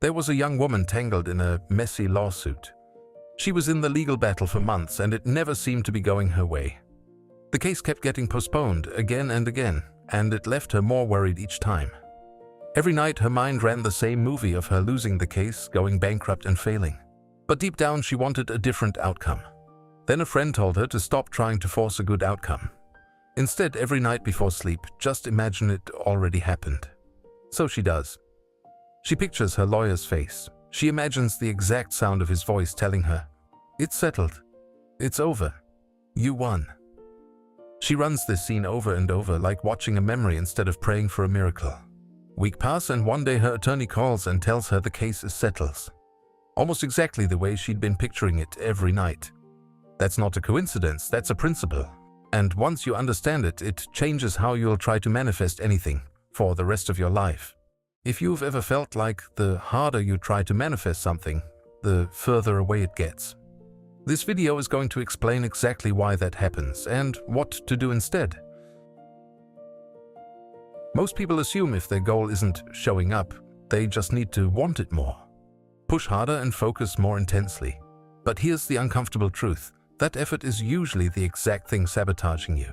There was a young woman tangled in a messy lawsuit. She was in the legal battle for months and it never seemed to be going her way. The case kept getting postponed again and again, and it left her more worried each time. Every night her mind ran the same movie of her losing the case, going bankrupt and failing. But deep down she wanted a different outcome. Then a friend told her to stop trying to force a good outcome. Instead, every night before sleep, just imagine it already happened. So she does. She pictures her lawyer's face. She imagines the exact sound of his voice telling her, "It's settled. It's over. You won." She runs this scene over and over, like watching a memory instead of praying for a miracle. Weeks pass and one day her attorney calls and tells her the case is settled. Almost exactly the way she'd been picturing it every night. That's not a coincidence, that's a principle. And once you understand it, it changes how you'll try to manifest anything for the rest of your life. If you've ever felt like the harder you try to manifest something, the further away it gets. This video is going to explain exactly why that happens and what to do instead. Most people assume if their goal isn't showing up, they just need to want it more. Push harder and focus more intensely. But here's the uncomfortable truth. That effort is usually the exact thing sabotaging you.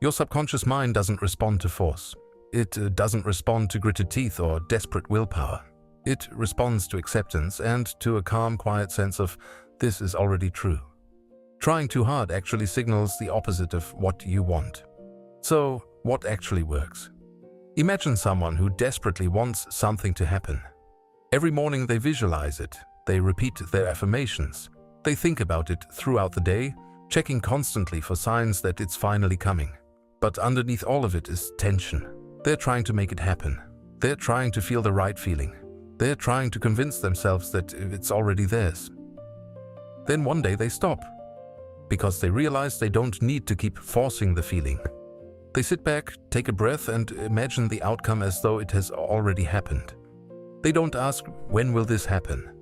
Your subconscious mind doesn't respond to force. It doesn't respond to gritted teeth or desperate willpower. It responds to acceptance and to a calm, quiet sense of, this is already true. Trying too hard actually signals the opposite of what you want. So, what actually works? Imagine someone who desperately wants something to happen. Every morning they visualize it, they repeat their affirmations, they think about it throughout the day, checking constantly for signs that it's finally coming. But underneath all of it is tension. They're trying to make it happen. They're trying to feel the right feeling. They're trying to convince themselves that it's already theirs. Then one day they stop, because they realize they don't need to keep forcing the feeling. They sit back, take a breath, and imagine the outcome as though it has already happened. They don't ask, when will this happen?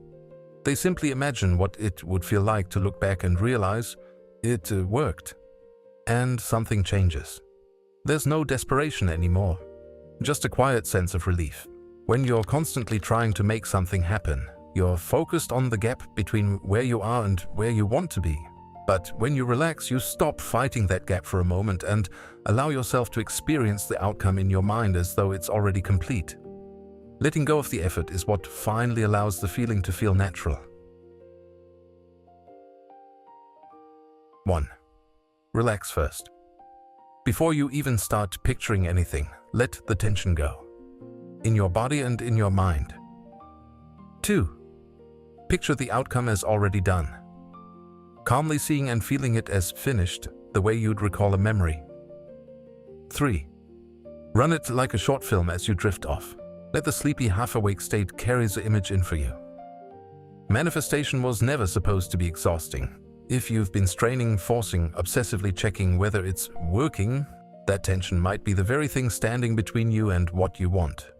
They simply imagine what it would feel like to look back and realize it worked. And something changes. There's no desperation anymore, just a quiet sense of relief. When you're constantly trying to make something happen, you're focused on the gap between where you are and where you want to be. But when you relax, you stop fighting that gap for a moment and allow yourself to experience the outcome in your mind as though it's already complete. Letting go of the effort is what finally allows the feeling to feel natural. 1. Relax first. Before you even start picturing anything, let the tension go. In your body and in your mind. 2. Picture the outcome as already done. Calmly seeing and feeling it as finished, the way you'd recall a memory. 3. Run it like a short film as you drift off. Let the sleepy, half-awake state carry the image in for you. Manifestation was never supposed to be exhausting. If you've been straining, forcing, obsessively checking whether it's working, that tension might be the very thing standing between you and what you want.